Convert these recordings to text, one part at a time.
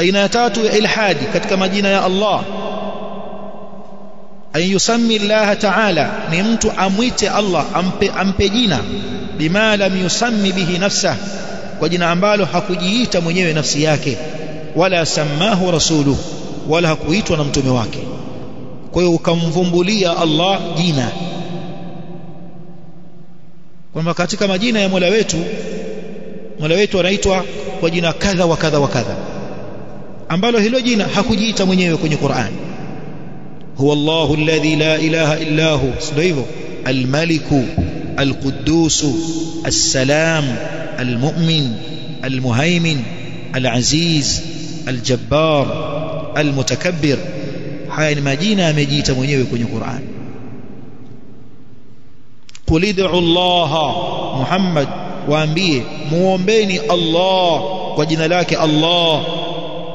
aina ya tatu ya ilhadi katika majina ya Allah an yusammi Allah ta'ala ni mtu amwite Allah ampe jina bima lam yusammi bihi nafsah kwa jina ambalo hakujiita mwenyewe nafsi yake wala samahu rasuluhu wala hakuitwa na mtume wake kwa hiyo ukamvumbulia Allah jina kwamba katika majina ya Mola wetu anaitwa kwa jina kadha wa kadha wa kadha ambalo hilo jina hakujiita mwenyewe kwenye Qur'an huwa Allahu alladhi la ilaha illa hu sio hivyo al-maliku al-quddus as-salam al-mu'min al-muhaymin al-aziz al-jabbar al-mutakabbir haya ni majina amejiita mwenyewe kwenye Qur'an qul ud'u Allah Muhammad waambie muombeni Allah kwa jina lake Allah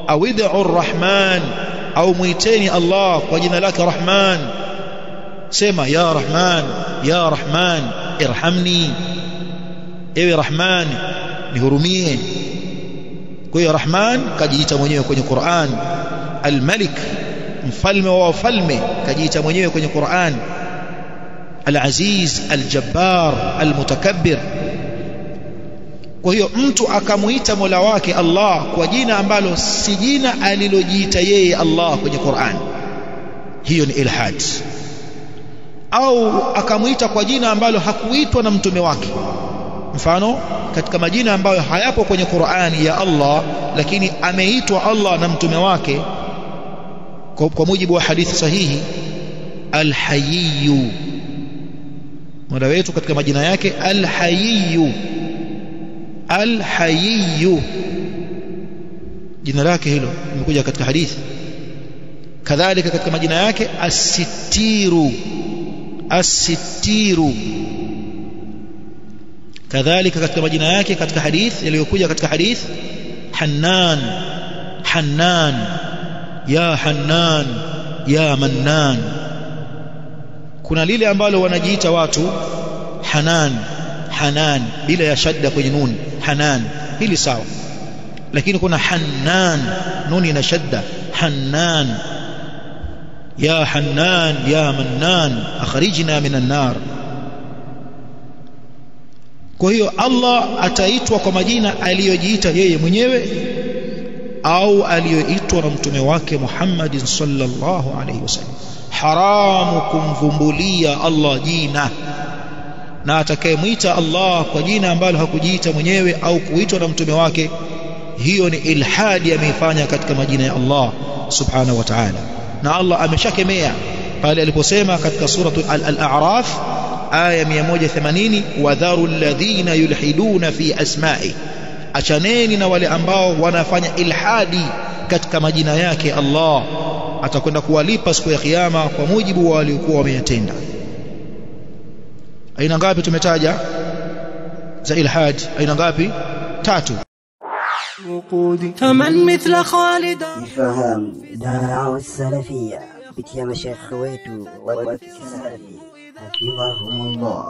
au ud'u ar-Rahman au muiteni Allah kwa jina lake Rahman sema ya Rahman irhamni ewe Rahman nihurumie kwa hiyo Rahman kajiita mwenyewe kwenye Qur'an al-Malik mfalme wa wafalme kajiita mwenyewe kwenye Qur'an al-Aziz al-Jabbar al-Mutakabbir kwa hiyo mtu akamuita Mola wake Allah kwa jina ambalo si jina alilojiita yeye Allah kwenye Qur'an hiyo ni ilhad au akamuita kwa jina ambalo hakuitwa na mtume wake mfano katika majina ambayo hayapo kwenye Qur'an ya Allah lakini ameitwa Allah na mtume wake kwa mujibu wa hadithi sahihi al-Hayy Mola wetu katika majina yake al-Hayy al-Hayy jina lake hilo limekuja katika hadithi kadhalika katika majina yake as-Sittiru kadhalika katika majina yake katika hadithi yaliyokuja katika hadithi Hannan ya Hannan ya Mannan kuna lile ambalo wanajiita watu Hanan bila ya shadda kwenye nun Hanan hili sawa lakini kuna Hannan nuni na shadda Hannan ya Mannan akhrijna minan nar kwa hiyo Allah ataitwa kwa majina aliyojiita yeye mwenyewe au aliyoitwa na mtume wake Muhammad sallallahu alaihi wasallam haramu kumvumbulia Allah jina na atakayemwita Allah kwa jina ambalo hakujiita mwenyewe au kuitwa na mtume wake hiyo ni ilhadi ameifanya katika majina ya Allah subhanahu wa ta'ala na Allah ameshakemea pale aliposema katika suratu al-A'raf aya 180 wadharu alladhina yulhiduna fi asma'i achaneni na wale ambao wanafanya ilhadi katika majina yake Allah atakwenda kuwalipa siku ya kiyama kwa mujibu wa waliokuwa wameyatenda aina ngapi tumetaja za ilhad aina ngapi 3 فمن مثل خالد فهم دعوة السلفية بتيا مشايخ خويته وفي السلفي حفظهم الله